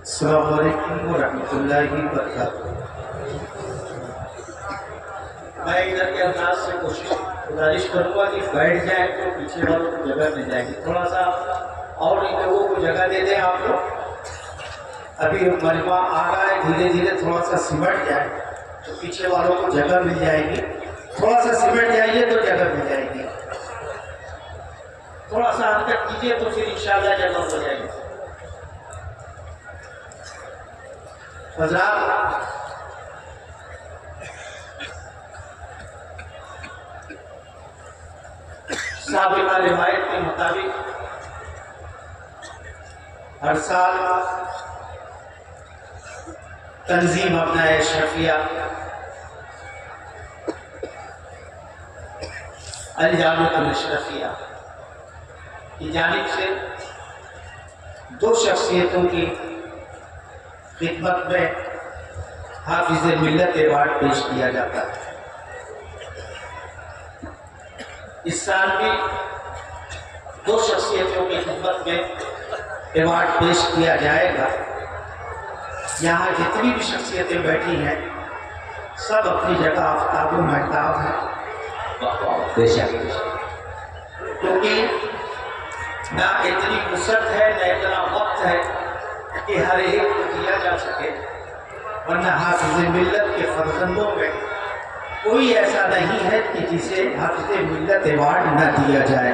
السلام علیکم ورحمۃ اللہ وبرکاتہ۔ میں ادھر کے انداز سے گزارش کروں گا کہ بیٹھ جائیں تو پیچھے والوں کو جگہ مل جائے گی، تھوڑا سا اور ان لوگوں کو جگہ دے دیں آپ لوگ۔ ابھی مجمع آ رہا ہے، دھیرے دھیرے تھوڑا سا سمٹ جائے تو پیچھے والوں کو جگہ مل جائے گی، تھوڑا سا سمٹ جائیے تو جگہ مل جائے گی، تھوڑا سا حرکت کیجیے تو پھر انشاءاللہ جگہ ہو جائے گی۔ حضرات، سابقہ روایت کے مطابق ہر سال تنظیم ابناء اشرفیہ الجامعۃ الاشرفیہ کی جانب سے دو شخصیتوں کی خدمت میں حافظ ملت ایوارڈ پیش کیا جاتا ہے۔ اس سال بھی دو شخصیتوں کی خدمت میں ایوارڈ پیش کیا جائے گا۔ یہاں جتنی بھی شخصیتیں بیٹھی ہیں سب اپنی جگہ آفتاب و مہتاب ہیں، بے شک، کیونکہ نہ اتنی وسعت ہے نہ اتنا وقت ہے کہ ہر ایک کو دیا جا سکے، ورنہ حافظ ملت کے فرزندوں میں کوئی ایسا نہیں ہے کہ جسے حافظ ملت ایوارڈ نہ دیا جائے۔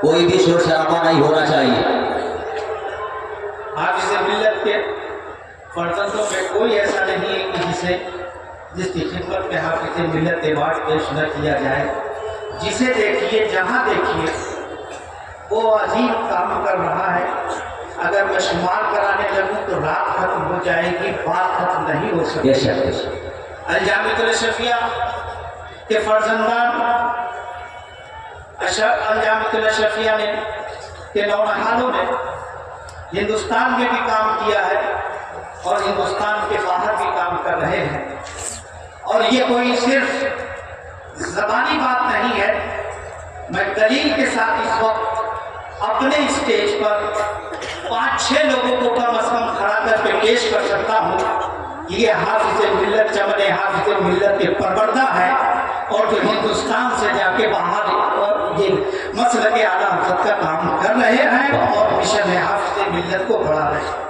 کوئی بھی شور شرابہ نہیں ہونا چاہیے۔ حافظ ملت کے فرزندوں میں کوئی ایسا نہیں ہے کہ جس کی خدمت میں حافظ ملت ایوارڈ پیش نہ کیا جائے۔ جسے دیکھیے، جہاں دیکھیے، وہ عظیم کام کر رہا ہے۔ اگر میں شمار کرانے لگوں تو رات ختم ہو جائے گی، بات ختم نہیں ہو سکتی۔ الجامعۃ الاشرفیہ کے فرزندان الجامعۃ الاشرفیہ نے کے نونہالوں نے ہندوستان میں بھی کام کیا ہے اور ہندوستان کے باہر بھی کام کر رہے ہیں، اور یہ کوئی صرف زبانی بات نہیں ہے۔ میں دلیل کے ساتھ اس وقت اپنے اسٹیج پر 5-6 لوگوں کو کم از کم کھڑا کر کے پیش کر سکتا ہوں کہ یہ حافظ ملت چمن حافظ ملت کے پروردہ ہے، اور جو ہندوستان سے جا کے باہر یہ مسلک اعلیٰ حضرت کا کام کر رہے ہیں اور مشن حافظ ملت کو بڑھا رہے ہیں۔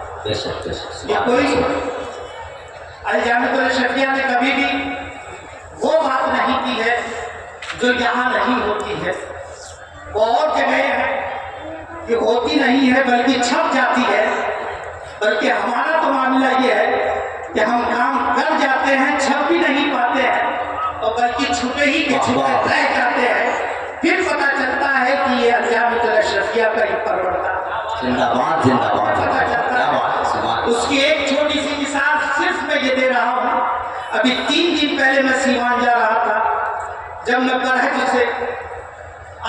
یہ کوئی الجامعۃ الاشرفیہ نے کبھی بھی وہ بات نہیں کی ہے جو یہاں نہیں ہوتی ہے، وہ اور جگہ ہے کہ ہوتی نہیں ہے بلکہ چھپ جاتی ہے۔ بلکہ ہمارا تو معاملہ یہ ہے کہ ہم کام کر جاتے ہیں، چھپ بھی نہیں پاتے ہیں، اور بلکہ چھپے ہی کے چھپے رہ جاتے ہیں۔ پھر پتہ چلتا ہے کہ یہ الجامعۃ الاشرفیہ کا ایک پروردہ زندہ باد، زندہ باد، پتہ چلتا ہے۔ اس کی ایک چھوٹی سی مثال صرف میں یہ دے رہا ہوں۔ ابھی 3 دن پہلے میں سیوان جا رہا تھا، جب میں برہج سے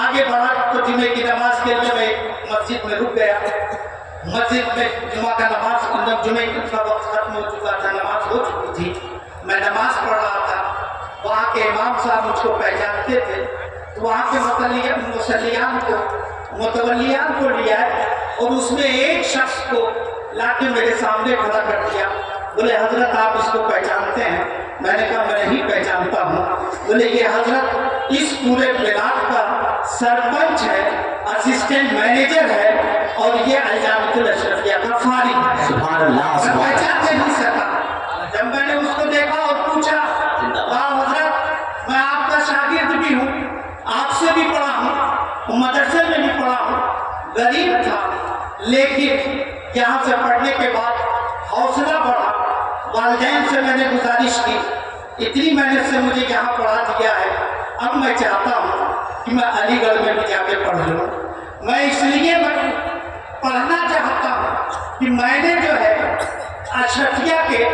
آگے بڑھا تو جمعے کی نماز کے لیے میں مسجد میں رک گیا۔ مسجد میں جمعہ کا نماز، جمعے کا وقت ختم ہو چکا تھا، نماز ہو چکی تھی، میں نماز پڑھ رہا تھا۔ وہاں کے امام صاحب مجھ کو پہچانتے تھے، تو وہاں کے متولیان کو لیا اور اس میں ایک شخص کو لا کے میرے سامنے کھڑا کر دیا۔ بولے حضرت آپ اس کو پہچانتے ہیں؟ میں نے کہا میں نہیں پہچانتا ہوں۔ بولے یہ حضرت اس پورے بلاک کا سرپنچ ہے، اسسٹنٹ مینیجر ہے، اور یہ الجامعۃ الاشرفیہ کا فارغ ہے۔ سبحان اللہ، میں پہچانتے نہیں سکا۔ جب میں نے اس کو دیکھا اور پوچھا، کہا حضرت میں آپ کا شاگرد بھی ہوں، آپ سے بھی پڑھا ہوں، مدرسے میں بھی پڑھا ہوں، غریب تھا، لیکن یہاں سے پڑھنے کے بعد حوصلہ بڑھا۔ والدین سے میں نے گزارش کی، اتنی محنت سے مجھے یہاں پڑھا دیا ہے، اب میں چاہتا ہوں کہ میں علی گڑھ میں بھی جا کے پڑھ لوں۔ میں اس لیے پڑھنا چاہتا ہوں کہ میں نے جو ہے اشرفیہ کے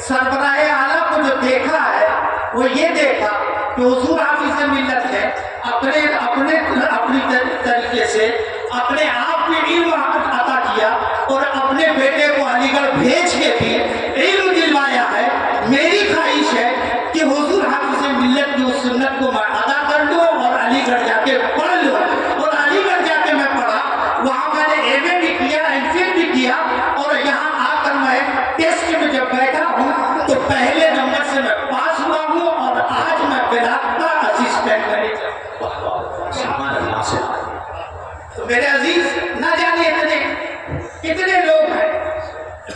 سربراہ اعلیٰ کو جو دیکھا ہے وہ یہ دیکھا کہ حضور حافظ ملت ہے، اپنی طریقے سے اپنے آپ میں علم عطا کیا اور اپنے بیٹے کو علی گڑھ بھیج کے بھی علم دلوایا ہے۔ میری خواہش ہے کہ حضور حافظ ملت کی اس سنت کو میں ادا کر لوں اور علی علی گڑھ جا کے پڑھ لو. اور علی گڑھ جا کے میں پڑھا, وہاں میں نے ایم اے بھی کیا, ایم فل بھی کیا, اور یہاں آ کر میں ٹیسٹ میں جب بیٹھا ہوں تو پہلے نمبر سے میں پاس ہوا ہوں, اور آج میں بلاکتا اسسٹنٹ مینیجر. سبحان اللہ سے. تو میرے عزیز, نہ جانے کتنے لوگ ہیں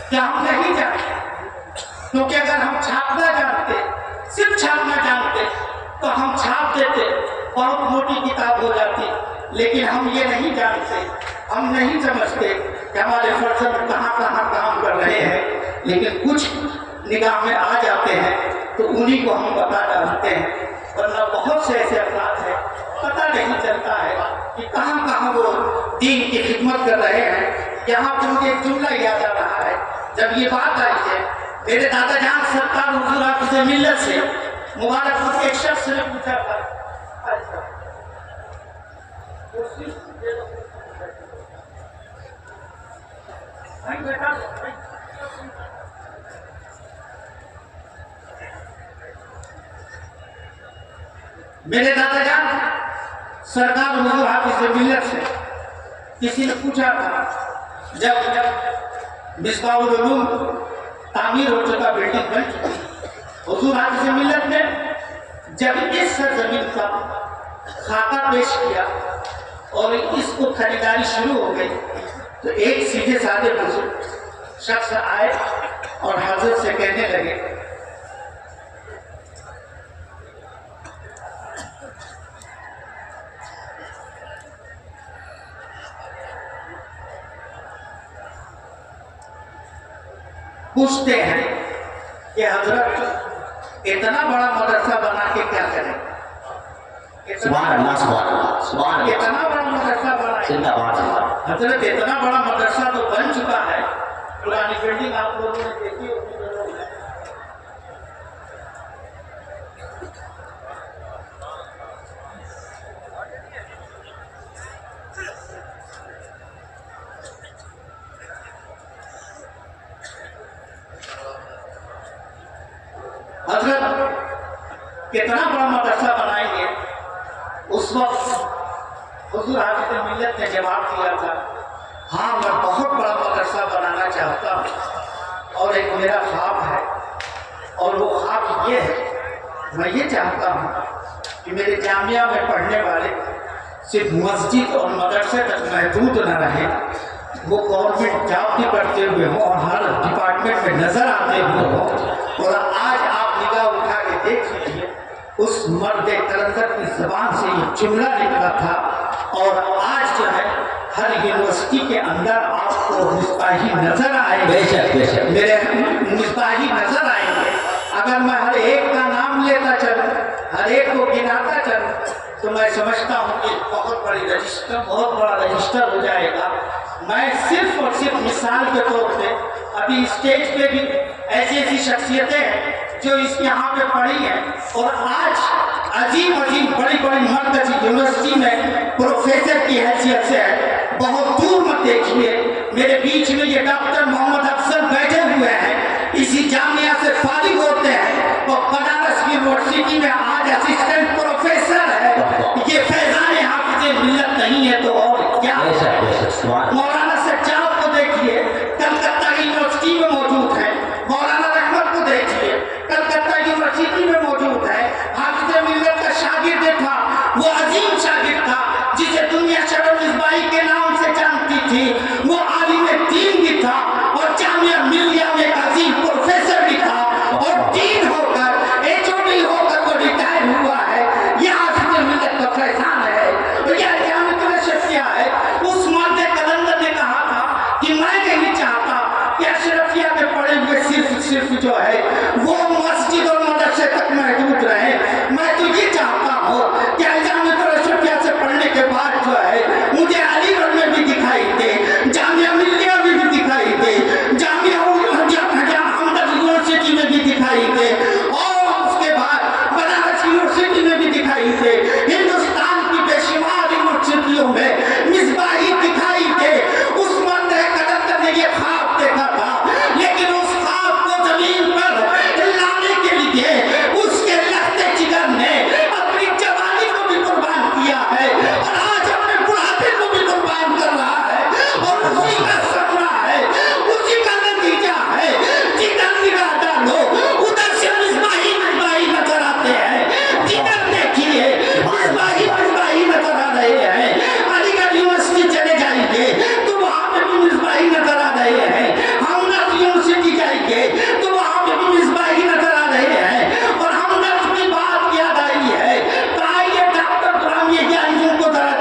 کہ ہم نہیں جانتے, کیونکہ اگر ہم چھاپنا جانتے, صرف چھاپنا جانتے, تو ہم چھاپ دیتے, بہت موٹی کتاب ہو جاتی. لیکن ہم یہ نہیں جانتے, ہم نہیں سمجھتے کہ ہمارے فرزند کہاں کہاں کام کر رہے ہیں. لیکن کچھ نگاہ میں آ جاتے ہیں تو انہی کو ہم بتا ڈالتے ہیں, ورنہ بہت سے ایسے افراد ہیں پتہ نہیں چلتا ہے کہ کہاں کہاں وہ دین کی خدمت کر رہے ہیں. یہاں پر مجھے ایک جملہ یاد آ رہا ہے, جب یہ بات آئی ہے, میرے دادا جان سرکار حضور حافظ ملت سے مبارک پور کے ایک شخص نے پوچھا تھا, میرے دادا جان سرکار حضور حافظ ملت سے کسی نے پوچھا تھا, جب مصباح العلوم تعمیر ہو چکا, بلڈنگ بن چکی, حضور حافظ ملت نے جب اس سرزمین کا خاکہ پیش کیا اور اس کو خریداری شروع ہو گئی, تو ایک سیدھے سادے بزرگ شخص آئے اور حضرت سے کہنے لگے, پوچھتے ہیں کہ حضرت اتنا بڑا مدرسہ بنا کے کیا کریں؟ سبحان اللہ, سبحان اللہ, سبحان اللہ. اتنا بڑا مدرسہ بنا, زندہ باد, زندہ باد. حضرت اتنا بڑا مدرسہ تو بن چکا ہے, پرانی بلڈنگ آپ لوگوں نے دیکھی ہوگی. حضرت کتنا بڑا مدرسہ بنائیں گے؟ اس وقت حضور حافظ ملت نے جواب دیا تھا, ہاں میں بہت بڑا مدرسہ بنانا چاہتا ہوں, اور ایک میرا خواب ہے, اور وہ خواب یہ ہے, میں یہ چاہتا ہوں کہ میرے جامعہ میں پڑھنے والے صرف مسجد اور مدرسے تک محدود نہ رہیں, وہ گورنمنٹ جاب بھی کرتے ہوئے ہوں اور ہر ڈپارٹمنٹ میں نظر آتے ہوئے ہوں. اور آج آپ نگاہ اٹھا کے دیکھ لیجیے, اس مرد کلندر کی زبان سے یہ جملہ نکلا تھا, اور آج جو ہے ہر یونیورسٹی کے اندر آپ کو مصباحی نظر آئیں گے. بے شک, بے شک. میرے مصباحی نظر آئیں گے. اگر میں ہر ایک کا نام لیتا چلوں, ہر ایک کو گناتا چلوں, تو میں سمجھتا ہوں کہ بہت بڑا رجسٹر ہو جائے گا. میں صرف اور صرف مثال کے طور پہ, ابھی اسٹیج پہ بھی ایسی ایسی شخصیتیں ہیں جو اس یہاں پہ پڑھی ہیں, اور آج عظیم عظیم بڑی بڑی مرکزی یونیورسٹی میں پروفیسر کی حیثیت سے ہے. بہت دور مت دیکھیے, میرے بیچ میں یہ ڈاکٹر محمد افضل بیٹھے ہوئے ہیں, اسی جامعہ سے فارغ ہوتے ہیں, اور بنارس یونیورسٹی میں آج اسسٹنٹ پروفیسر ہے. یہ فیضان حافظ ملت نہیں ہے تو اور کیا؟ مولانا سجاد کو دیکھیے, کلکتہ یونیورسٹی میں موجود ہے. مولانا رحمت کو دیکھیے, کلکتہ یونیورسٹی میں موجود ہے. حافظ ملت کا شاگرد تھا, وہ عظیم شاگرد تھا جسے دنیا شرف مصباحی کے نام سے جانتی تھی. وہ عالم دین بھی تھا, اور جامعہ ملیہ میں ایک عظیم پروفیسر بھی تھا, اور ڈین ہو کر, ایچ او ڈی ہو کر وہ ریٹائر ہوا ہے. یہ حافظ ملت کا فیضان ہے. یہ قیامت میں شف کیا ہے. اس مرد کلندر نے کہا تھا کہ میں نہیں چاہتا کہ اشرفیہ میں پڑے ہوئے صرف جو ہے وہ مسجد اور مدرسے تک محدود رہے. میں تو یہ چاہتا ہوں کہ جامعہ اشرفیہ سے پڑھنے کے بعد جو ہے مجھے علی گڑھ میں بھی دکھائی دے, جامعہ ملیہ میں بھی دکھائی دے, جامعہ احمد یونیورسٹی میں بھی دکھائی دے, اور اس کے بعد بنارس یونیورسٹی میں بھی دکھائی دے. ہندوستان کی بے شمار یونیورسٹیوں میں مصباحی دکھائی دے. اس مرد کلندر نے یہ خواب دیکھا تھا, لیکن اس خواب کو زمین پر لانے کے لیے اس کے لخت جگر نے اپنی جوانی کو بھی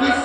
20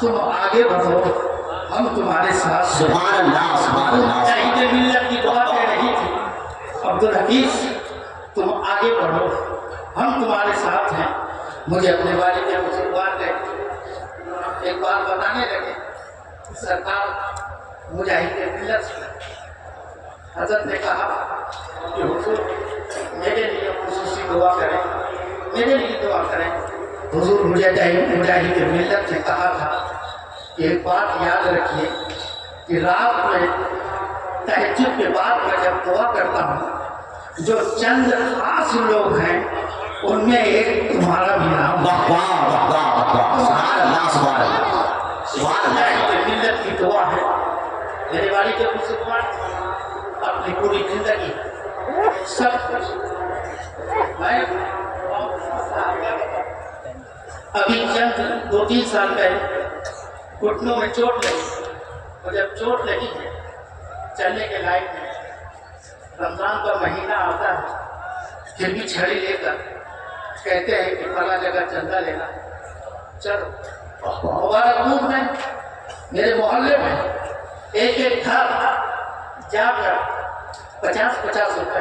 تم آگے بڑھو، ہم تمہارے ساتھ ہیں۔ سبحان اللہ سبحان اللہ مجاہد ملت کی دعا کہہ رہی تھی عبدالحفیظ تم آگے بڑھو، ہم تمہارے ساتھ ہیں۔ مجھے اپنے والد نے مجھے بات کہی، ایک بات بتانے لگے، سرکار مجاہد ملت سے حضرت نے کہا کہ حضور میرے لیے خصوصی دعا کریں، میرے لیے دعا کریں۔ حضور مجاہد ملت نے کہا تھا کہ ایک بات یاد رکھیے کہ رات میں تہجد کے بعد میں جب دعا کرتا ہوں، جو چند خاص لوگ ہیں ان میں ایک تمہارا بھی نام ہے۔ سبحان اللہ سبحان اللہ سبحان اللہ ملت کی دعا ہے۔ میرے والد بزرگوار اپنی پوری زندگی سب کچھ میں ابھی چند 2-3 سال پہلے گھٹنوں میں چوٹ لگی، اور جب چوٹ لگی ہے چلنے کے لائق ہے، رمضان کا مہینہ آتا ہے پھر بھی چھڑی لے کر کہتے ہیں کہ فلاں جگہ چندہ لینا ہے، چلو مبارکپور میں میرے محلے میں ایک گھر جا کر 50-50 روپے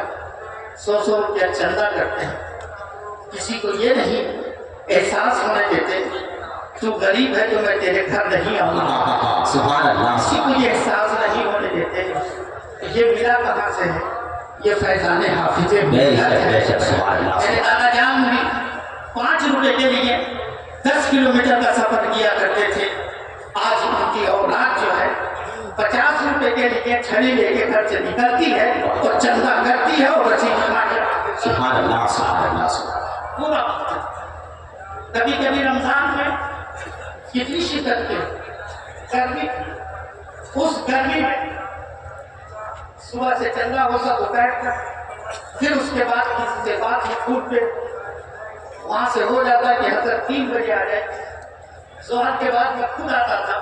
100 روپیہ چندہ کرتے ہیں، کسی کو یہ نہیں احساس ہونے دیتے تو غریب ہے تو میں تیرے گھر نہیں آؤں گا، سبحان اللہ کسی کو یہ احساس نہیں ہونے دیتے۔ یہ ملا کہاں سے ہے؟ یہ فیضان حافظ ملت ہے۔ میرے دادا جان بھی 5 روپے کے لیے 10 کلومیٹر کا سفر کیا کرتے تھے، آج ان کی اولاد جو ہے 50 روپے کے لیے چھڑی لے کے گھر سے نکلتی ہے اور چندہ کرتی ہے اور رسید جمع کرتی ہے۔ سبحان اللہ سبحان اللہ پورا کبھی کبھی رمضان میں کتنی شدت کے گرمی تھی، اس گرمی میں صبح سے چندہ ہوتا دوپہر تک، پھر اس کے بعد کسی سے بات فوٹ پہ وہاں سے ہو جاتا کہ حضرت 3 بجے آ جائے، ظہر کے بعد میں خود آتا تھا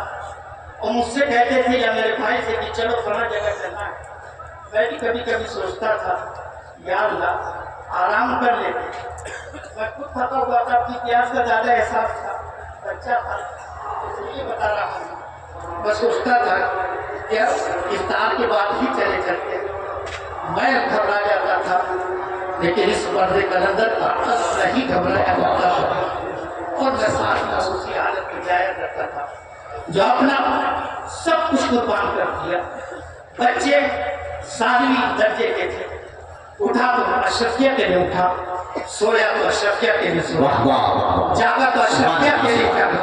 اور مجھ سے کہتے تھے یا میرے بھائی سے کہ چلو فلاں جگہ چلنا ہے۔ میں بھی کبھی کبھی سوچتا تھا یا اللہ آرام کر لیتے، میں خود تھکا ہوا تھا، اپنی پیاس کا زیادہ احساس تھا، بچہ تھا اس لیے بتا رہا ہوں، میں سوچتا تھا کہ افطار کے بعد ہی چلے چلتے، میں گھبرا جاتا تھا، لیکن اس مرد کلندر کا نہیں گھبرایا جاتا تھا اور میں ساتھ خصوصی حالت میں جایا کرتا تھا، جو اپنا سب کچھ قربان کر دیا۔ بچے 7ویں درجے کے تھے، اٹھا تو اشرفیہ کے لیے اٹھا، سویا تو اشرفیہ کے لیے سویا، جاگا تو اشرفیہ کے لیے جاگا،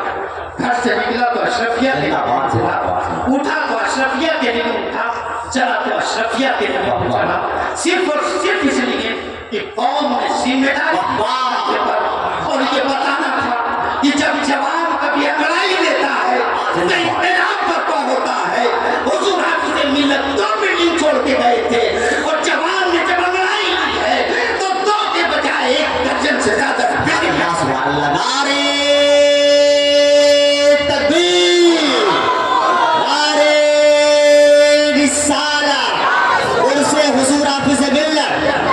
گھر سے نکلا تو اشرفیہ کے لیے نکلا، اٹھا تو اشرفیہ کے لیے اٹھا، چلا تو اشرفیہ کے لیے چلا، صرف اور صرف اس لیے کہ قوم نے ذمہ داری اور یہ بتانا تھا کہ جب جوان کبھی انگڑائی لیتا ہے تو انقلاب برپا ہوتا ہے۔ حضور حافظ ملت 2 بلڈنگ چھوڑ کے گئے تھے اور جوان نے جب انگڑائی لی ہے تو 2 کے بجائے 1 درجن سے زیادہ نعرے تکبیر، نعرے رسالت، عرص حضور حافظ ملت،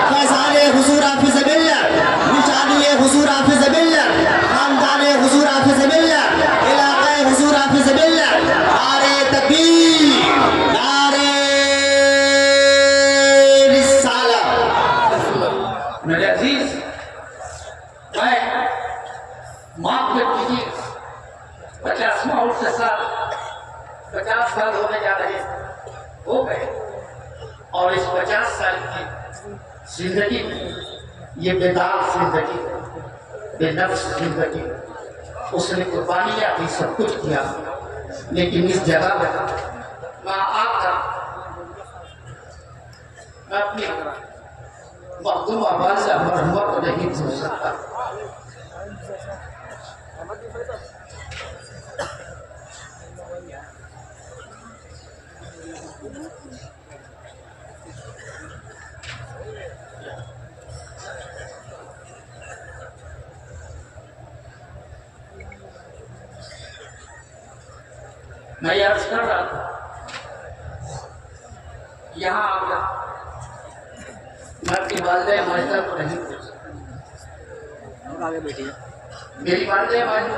فیضان حضور حافظ ملت، نشانی حضور حافظ ملت، خاندان حضور حافظ ملت، علاقہ حضور حافظ ملت، نعرے تکبیر، نعرے رسالت۔ میرے عزیز، میں معاف کر دیجیے 50واں عرص سال 50 سال ہونے جا رہے ہو گئے، اور اس 50 سال کی زندگی میں یہ بیدار زندگی، بے نفس زندگی، اس نے قربانیاں بھی سب کچھ کیا، لیکن اس جگہ میں آ کر میں اپنی مخدومہ والدہ مرحومہ کو نہیں بھول سکتا۔ میں یہ عرض کر رہا تھا یہاں آ کر میں اپنی والدہ ماجدہ کو نہیں بھول سکتا۔ میری والدہ ماجدہ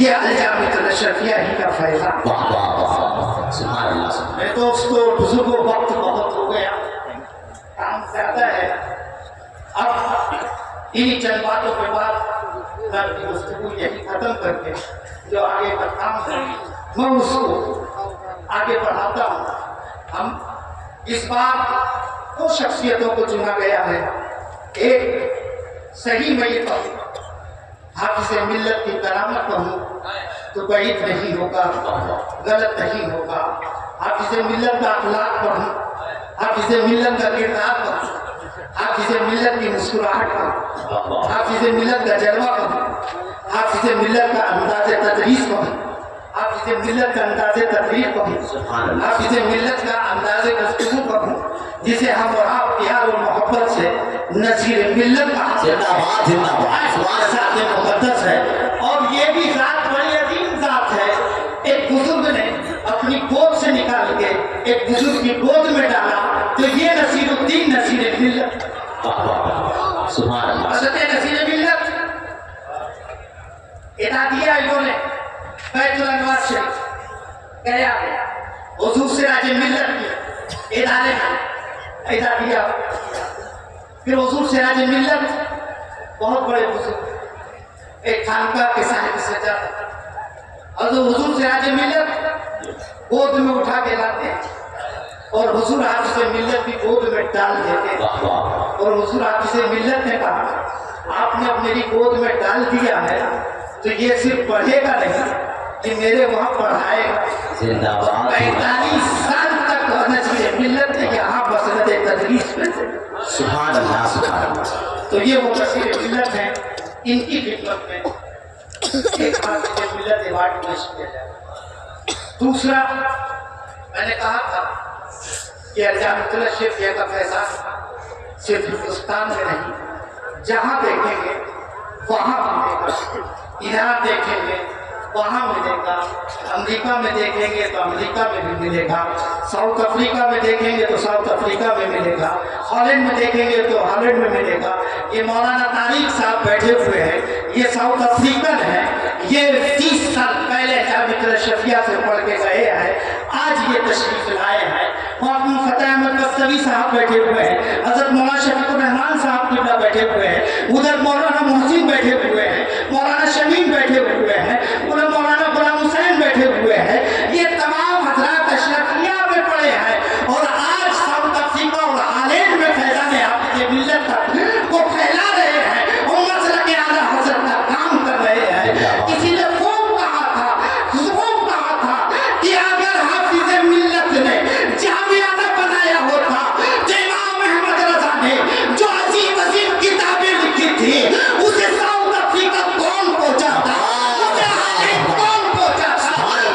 یہ الجامعۃ الاشرفیہ ہی کا فیضان۔ واہ واہ واہ، سبحان اللہ سبحان میں تو اس کو بزرگوں وقت بہت ہو گیا، کام زیادہ ہے، اب انہی چند باتوں کے بعد میں اپنی گفتگو یہی ختم کر کے جو آگے کا کام ہے میں اس کو آگے بڑھاتا ہوں۔ ہم اس بار دو شخصیتوں کو چنا گیا ہے، ایک صحیح میں یہ کہوں حافظ ملت کی کرامت کہوں تو بعید نہیں ہوگا، غلط نہیں ہوگا۔ حافظ ملت کا اخلاق پڑھوں، حافظ ملت کا کردار پڑھوں، حافظ ملت کی مسکراہٹ پڑھوں، حافظ ملت کا جلوہ پڑھوں، حافظ ملت کا انداز تدریس پڑھوں، حافظ ملت کا انداز تقریر پڑھوں، حافظ ملت کا انداز گفتگو پڑھوں، جسے ہم اور آپ پیار اور محبت سے نذیر ملت کا زندہ باد زندہ باد، ذات مقدس ہے۔ اور یہ بھی ذات بڑی عظیم ذات ہے، ایک بزرگ نے اپنی گود سے نکال کے ایک بزرگ کی گود میں ڈالا تو یہ نصیر الدین نصیر ملت، سبحان اللہ، حضرت نصیر ملت ادادیہ انہوں نے بیت الانوار شریف گیا حضور سراج ملت کی ادارے میں ادادیہ، پھر حضور سراج ملت بہت بڑے بزرگ ایک خانقاہ کے صاحب سے جاتا حضور سراج ملت گود میں اٹھا کے لاتے ہیں اور حضور حافظ ملت کی گود میں ڈال دیتے ہیں، اور حضور حافظ ملت نے کہا آپ نے میری گود میں ڈال دیا ہے تو یہ صرف پڑھے گا نہیں کہ میرے وہاں پڑھائے گا۔ زندہ باد، 45 سال تک نصیر ملت نے یہاں مسند تدریس میں تھے۔ سبحان اللہ سبحان اللہ۔ تو یہ وہ نصیر ملت ہیں، ان کی خدمت میں ایک حافظ ملت ایوارڈ پیش کیا جائے۔ دوسرا میں نے کہا تھا کہ الجامعۃ الاشرفیہ کا فیضان صرف ہندوستان میں نہیں، جہاں دیکھیں گے وہاں ملے گا، ایران دیکھیں گے وہاں ملے گا، امریکہ میں دیکھیں گے تو امریکہ میں بھی ملے گا، ساؤتھ افریقہ میں دیکھیں گے تو ساؤتھ افریقہ میں ملے گا، ہالینڈ میں دیکھیں گے تو ہالینڈ میں ملے گا۔ یہ مولانا طارق صاحب بیٹھے ہوئے ہیں، یہ ساؤتھ افریقن ہیں، یہ 30 سال پہلے جامعۃ الاشرفیہ سے پڑھ کے گئے ہیں، آج یہ تشریف لائے ہیں۔ مولانا فتح احمد قصوی صاحب بیٹھے ہوئے ہیں، حضرت مولانا شفیق الرحمان صاحب قبلہ بیٹھے ہوئے ہیں، ادھر مولانا محسن بیٹھے ہوئے ہیں، مولانا شمیم بیٹھے ہوئے ہیں، ادھر مولانا غلام حسین بیٹھے ہوئے ہیں۔ یہ تمام حضرات اشرفیہ میں پڑے ہیں اور آج ساؤتھ افریقہ اور ہالینڈ میں فیضان حافظ ملت کو پھیلا رہے ہیں اور مسلک اعلیٰ حضرت کا کام کر رہے ہیں۔ کسی نے خوب کہا تھا کہ اگر حافظ ملت نے جامعہ نہ بنایا ہوتا تو امام احمد رضا نے جو عظیم عظیم کتابیں لکھی تھی اسے ساؤتھ افریقہ کون پہنچاتا، اسے ہالینڈ کون پہنچاتا،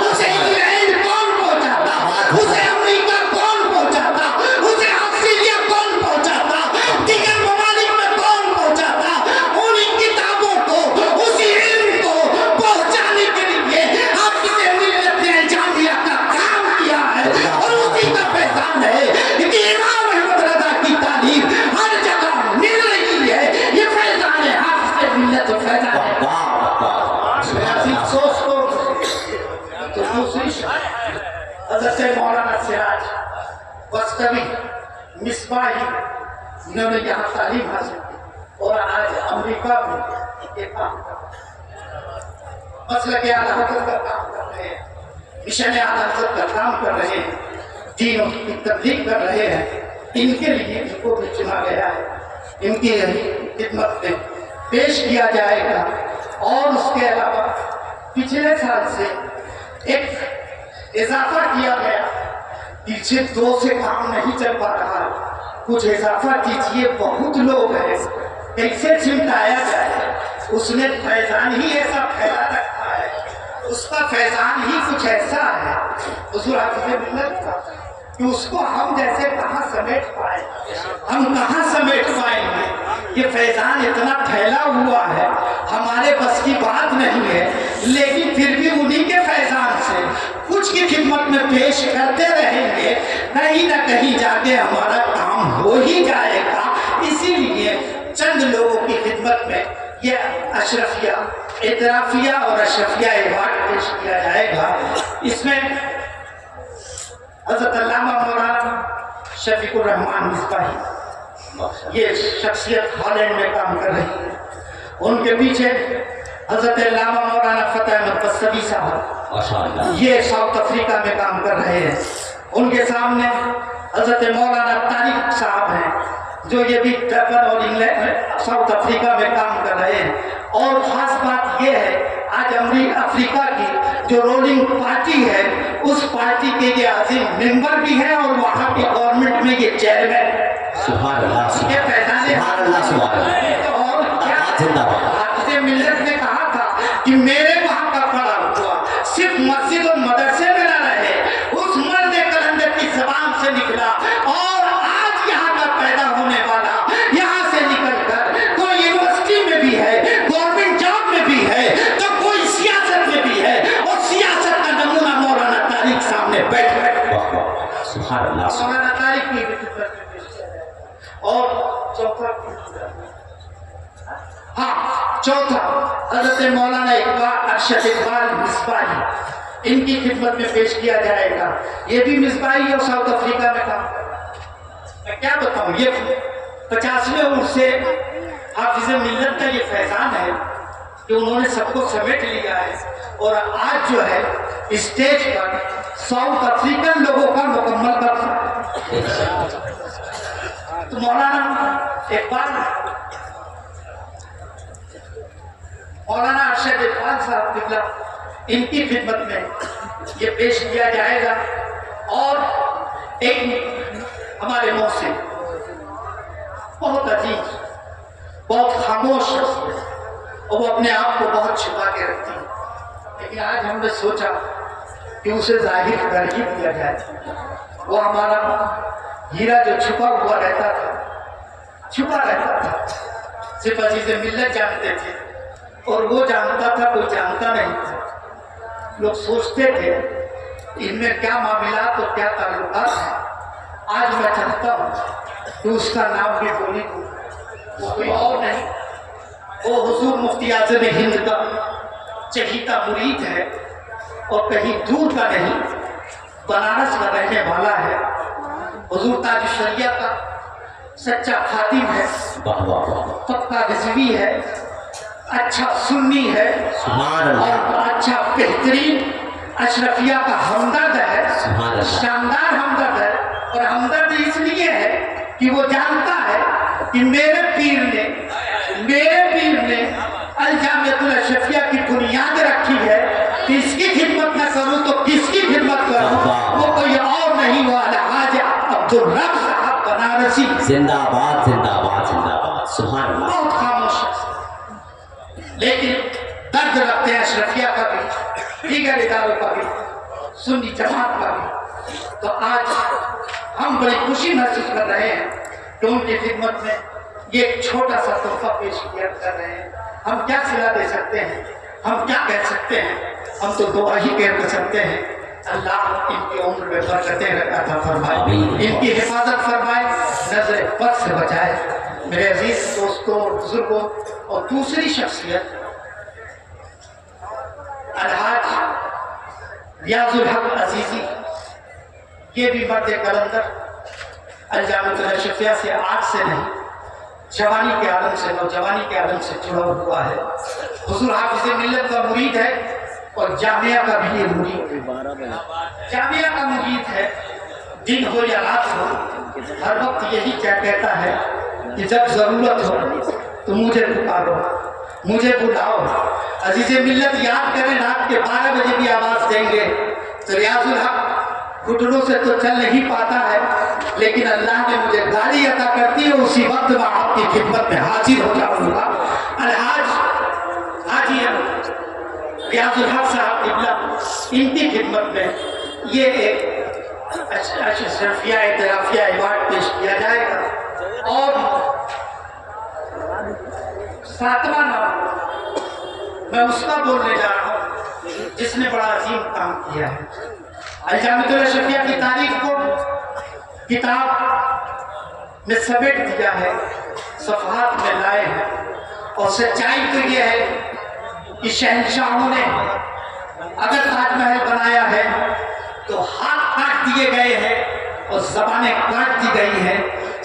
اسے انگلینڈ کون پہنچاتا، اسے امریکہ کون پہنچاتا، اسے آسٹریلیا کون پہنچاتا، دیگر ممالک میں کون پہنچاتا۔ ان کتابوں کو، اسی علم کو پہنچانے کے لیے حافظ ملت نے جامعہ کا کام کیا ہے اور اسی کا فیضان ہے کہ امام احمد رضا کی تعلیم ہر جگہ مل رہی ہے۔ یہ فیضان ہے، حافظ ملت و فیضان ہے۔ افسوس تو دوسری حضرت مولانا سراج وسطوی مصباحی، انہوں نے یہاں تعلیم حاصل کی اور آج امریکہ میں یہ کام کر رہے ہیں، مسلک اعلیٰ حضرت کا کام کر رہے ہیں، مشن اعلیٰ حضرت کا کام کر رہے ہیں، دینوں کی تبلیغ کر رہے ہیں۔ ان کے لیے ان کو بھی چنا گیا ہے، ان کی خدمت میں پیش کیا جائے گا۔ اور اس کے علاوہ پچھلے سال سے ایک اضافہ کیا گیا، پیچھے 2 سے کام نہیں چل پا رہا ہے، کچھ اضافہ کیجیے، بہت لوگ ہیں، کیسے چمٹایا جائے۔ اس نے فیضان ہی ایسا پھیلا رکھا ہے، اس کا فیضان ہی کچھ ایسا ہے حضور حافظ ملت کا کہ اس کو ہم جیسے کہاں سمیٹ پائیں، ہم کہاں سمیٹ پائیں گے۔ یہ فیضان اتنا پھیلا ہوا ہے، ہمارے بس کی بات نہیں ہے، لیکن پھر بھی انہی کے فیضان سے کچھ کی خدمت میں پیش کرتے رہیں گے، کہیں نہ کہیں جا کے ہمارا کام ہو ہی جائے گا۔ اسی لیے چند لوگوں کی خدمت میں یہ اشرفیہ اعترافیہ اور اشرفیہ ایوارڈ پیش کیا جائے گا. اس میں حضرت علامہ مولانا شفیق الرحمان مصباحی، یہ شخصیت ہالینڈ میں کام کر رہی ہے. ان کے پیچھے حضرت علامہ مولانا فتح احمد بصری صاحب، یہ ساؤتھ افریقہ میں کام کر رہے ہیں. ان کے سامنے حضرت مولانا طارق صاحب ہیں، جو یہ بھی ڈربن اور انگلینڈ ساؤتھ افریقہ میں کام کر رہے ہیں. اور خاص بات یہ ہے، آج افریقہ کی جو رولنگ پارٹی ہے، اس پارٹی کے یہ عظیم ممبر بھی ہیں اور وہاں کی گورنمنٹ میں یہ چیئرمین ہے. سبحان اللہ، یہ پہچانے. سبحان اللہ، سبحان اللہ. اور کیا حافظ ملت نے کہا تھا کہ میرے وہاں کا پڑا ہوا صرف مسجد اور مدرسے میں نہ رہے، اس مرد کلندر کی زبان سے نکلا، اور آج یہاں کا پیدا ہونے والا یہاں سے نکل کر کوئی یونیورسٹی میں بھی ہے، گورنمنٹ جاب میں بھی ہے، تو کوئی سیاست میں بھی ہے، اور سیاست کا نمونہ مولانا طارق سامنے بیٹھ گئے. سبحان اللہ. مولانا طارق کی بھی خدمت میں پیش کیا جائے. اور چوتھا حضرت مولانا ارشد اقبال مصباحی، ان کی خدمت میں پیش کیا جائے گا. یہ بھی مصباحی اور ساؤتھ افریقہ میں کام کرتا ہے. میں کیا بتاؤں، یہ 50ویں عرس سے حافظ ملت کا یہ فیضان ہے کہ انہوں نے سب کو سمیٹ لیا ہے، اور آج جو ہے اسٹیج پر ساؤتھ افریقن لوگوں کا مکمل قبضہ. تو مولانا اقبال، مولانا ارشد اقبال صاحب قبلہ، ان کی خدمت میں یہ پیش کیا جائے گا. اور ایک ہمارے محسن، بہت عزیز، بہت خاموش شخصیت، اور وہ اپنے آپ کو بہت چھپا کے رکھتی ہے، لیکن آج ہم نے سوچا کہ اسے ظاہر کر ہی دیا جائے. وہ ہمارا ہیرا جو چھپا ہوا رہتا تھا، چھپا رہتا تھا، صرف عزیز ملت جانتے تھے، اور وہ جانتا تھا، کوئی جانتا نہیں تھا. لوگ سوچتے تھے ان میں کیا معاملات اور کیا تعلقات ہیں. آج میں چاہتا ہوں کہ اس کا نام بھی بولی دوں. وہ کوئی اور نہیں، وہ حضور مفتی اعظم ہند کا چہیتا مرید ہے، اور کہیں دور کا نہیں، بنارس کا رہنے والا ہے. حضور تاج الشریعہ کا سچا خادم ہے، پکا رضوی ہے، اچھا سنی ہے، اور اچھا بہترین اشرفیہ کا ہمدرد ہے، شاندار ہمدرد ہے. اور ہمدرد اس لیے ہے کہ وہ جانتا ہے کہ میرے پیر نے الجامعۃ الاشرفیہ کی بنیاد رکھی ہے کہ اس کی خدمت نہ کروں تو کس کی خدمت کروں. وہ کوئی اور نہیں، وہ الحاج عبدالرب صاحب بنارسی. زندہ آباد، زندہ آباد، زندہ آباد. سبحان اللہ. بہت خاموش ہے، لیکن درد رکھتے ہیں اشرفیہ کا بھی، دیگر اداروں کا بھی، سنی جماعت کا بھی. تو آج ہم بڑی خوشی محسوس کر رہے ہیں کہ ان کی خدمت میں یہ ایک چھوٹا سا تحفہ پیش کیا کر رہے ہیں. ہم کیا صلہ دے سکتے ہیں، ہم کیا کہہ سکتے ہیں، ہم تو دعا ہی کہہ سکتے ہیں. اللہ ان کی عمر میں برکتیں عطا فرمائے، ان کی حفاظت فرمائے، نظر بد سے بچائے. میرے عزیز دوستوں اور بزرگوں، اور دوسری شخصیت الحاج ریاض الحق عزیزی، یہ بھی مرد کلندر الجامعۃ الاشرفیہ سے آج سے نہیں، جوانی کے عالم سے، نوجوانی کے عالم سے جڑا ہوا ہے. حضور حافظ ملت کا مرید ہے، اور جامعہ کا بھی یہ مرید ہے. جامعہ کا مرید ہے، دن ہو یا رات ہو، ہر وقت یہی کیا کہتا ہے کہ جب ضرورت ہو تو مجھے پکارو، مجھے بلاؤ. عزیز ملت یاد کریں، رات کے 12 بجے بھی آواز دیں گے تو ریاض الحق گھٹنوں سے تو چل نہیں پاتا ہے، لیکن اللہ نے مجھے گاڑی عطا کرتی ہے، اسی وقت میں آپ کی خدمت میں حاضر ہو جاؤں گا. الحاج حاجی ریاض الحق صاحب قبلہ، ان کی خدمت میں یہ ایک اشرفیہ اعترافیہ ایوارڈ پیش کیا جائے گا. اور 7واں نام میں اس کا بولنے جا رہا ہوں جس نے بڑا عظیم کام کیا ہے. الجامعۃ الاشرفیہ کی تاریخ کو کتاب میں سمیٹ دیا ہے، صفحات میں لائے ہیں. اور سچائی تو یہ ہے کہ شہنشاہوں نے اگر تاج محل بنایا ہے تو ہاتھ کاٹ دیے گئے ہیں اور زبانیں کاٹ دی گئی ہیں،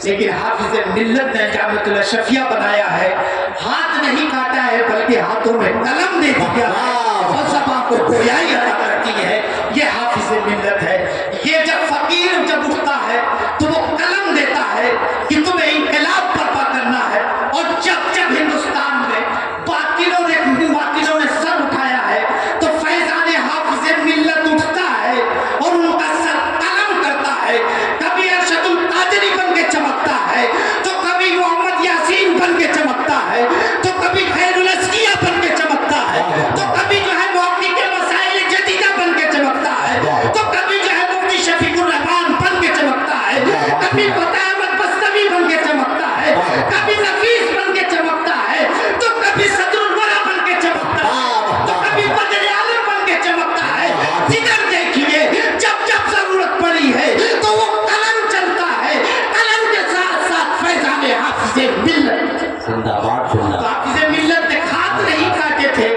لیکن حافظ ملت نے جامعۃ الاشرفیہ بنایا ہے، ہاتھ نہیں کاٹا ہے بلکہ ہاتھوں میں قلم دے دیا ہے اور زبان کو گویائی عطا کرتی ہے۔ یہ حافظ ملت ہے۔ یہ جب فقیر جب اٹھتا ہے تو وہ قلم دیتا ہے کہ تمہیں انقلاب برپا کرنا ہے، اور جب جب ہندوستان میں باطلوں نے سر اٹھایا ہے تو فیضان حافظ ملت اٹھتا ہے اور ان کا سر قلم کرتا ہے۔ کبھی ارشد القادری بن کے چمکتا ہے تو کبھی محمد یاسین بن کے چمکتا ہے تو کبھی خیر الازکیہ بن کے چمکتا ہے تو کبھی جو ہے محقق مسائل جدیدہ بن کے چمکتا ہے تو کبھی جو ہے مفتی شفیق الرحمان بن کے چمکتا ہے، کبھی فتح احمد بستمی بن کے چمکتا ہے، کبھی نفیس بن کے چمکتا ہے تو کبھی صدر الورا بن کے چمکتا ہے تو کبھی بدر عالم بن کے چمکتا ہے۔ جدھر دیکھیے جب جب ضرورت پڑی ہے تو وہ قلم چلتا ہے، قلم کے ساتھ ساتھ فیضان حافظ ملت۔ زندہ باد زندہ حافظ ملت نے ہاتھ نہیں کاٹے تھے،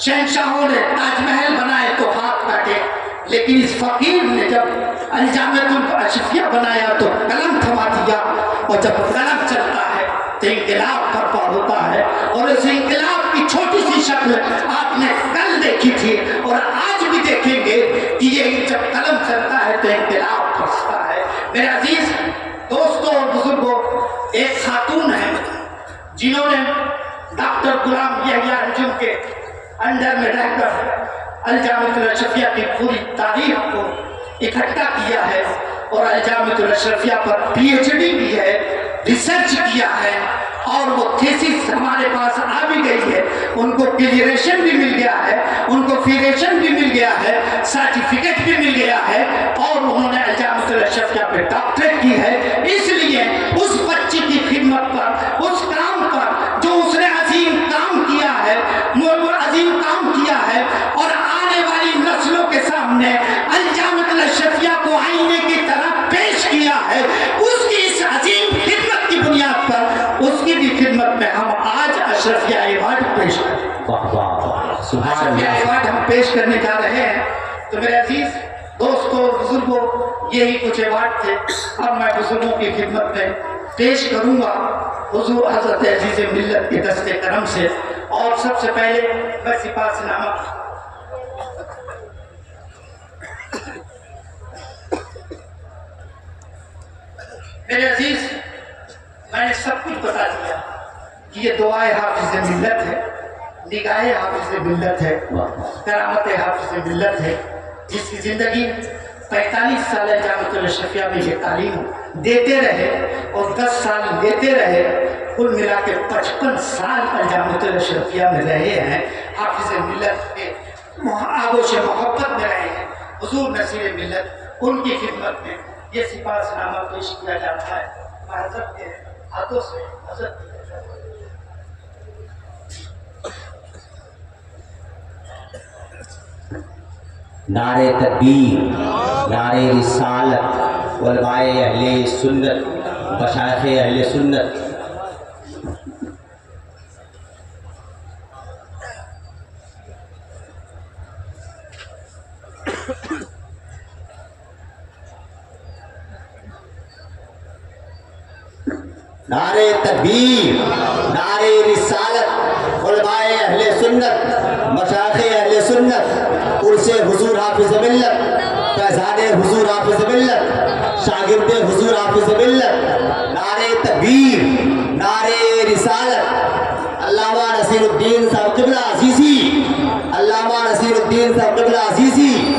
شہنشاہوں نے تاج محل بنائے تو ہاتھ کاٹے، لیکن اس فقیر نے جب جامعۃ الاشرفیہ بنایا تو قلم تھما دیا، اور جب قلم چلتا ہے تو انقلاب برپا ہوتا ہے۔ اور اس انقلاب کی چھوٹی سی شکل آپ نے کل دیکھی تھی اور آج بھی دیکھیں گے کہ یہ جب قلم چلتا ہے تو انقلاب پھنستا ہے۔ میرے عزیز دوستوں اور بزرگوں، ایک خاتون ہے جنہوں نے ڈاکٹر غلام یحییٰ انجم کے انڈر میں رہ کر الجامعۃ الاشرفیہ کی پوری تاریخ کو اکٹھا کیا ہے اور الجامعۃ الاشرفیہ پر پی ایچ ڈی بھی ہے، ریسرچ کیا ہے، اور وہ تھیسس ہمارے پاس آ بھی گئی ہے، ان کو کلیئریشن بھی مل گیا ہے، ان کو فیریشن بھی مل گیا ہے، سرٹیفکیٹ بھی مل گیا ہے، اور انہوں نے الجامعۃ الاشرفیہ پہ ڈاکٹریٹ کی ہے۔ اس لیے اس بچی کی خدمت پر، اس کام پر جو اس نے عظیم کام کیا ہے، عظیم کام کیا ہے، اور آنے والی نسلوں کے سامنے الجامعۃ الاشرفیہ کو آئینے کی طرح پیش کیا ہے، اس کی اس عظیم خدمت کی بنیاد پر اس کی بھی خدمت میں ہم آج اشرفیہ ایوارڈ پیش کریں۔ اشرفیہ ایوارڈ ہم پیش کرنے جا رہے ہیں۔ تو میرے عزیز دوستوں بزرگوں، یہی کچھ ایوارڈ تھے۔ اب میں بزرگوں کی خدمت میں پیش کروں گا حضور حضرت عزیز ملت کے دست کرم سے، اور سب سے پہلے میں سپاس نامہ میرے عزیز، میں نے سب کچھ بتا دیا کہ یہ دعائے حافظ ملت ہے، نگاہ حافظ ملت ہے، کرامت حافظ ملت ہے، جس کی زندگی 45 سال جامعۃ الاشرفیہ میں یہ تعلیم دیتے رہے اور 10 سال لیتے رہے، کل ملا کے 55 سال جامعۃ الاشرفیہ میں رہے ہیں، حافظ ملت کے آغوش محبت میں رہے ہیں، حضور نصیر ملت، ان کی خدمت میں یہ سپاس نامہ پیش کیا جاتا ہے۔ حضرت کے ہاتھوں سے حضرت نعرے تکبیر، نعرے رسالت، علماء اہل سنت، مشائخ اہل سنت، نعرے تکبیر، نعرے رسالت، علماء اہل سنت، مشائخ اہل سنت، عرس حضور حافظ ملت، فیضان حضور حافظ ملت، شاگرد حضور حافظ ملت، نعرے تکبیر، نعرے رسالت۔ علامہ نصیر الدین صاحب قبلہ عزیزی، علامہ نصیر الدین صاحب قبلہ عزیزی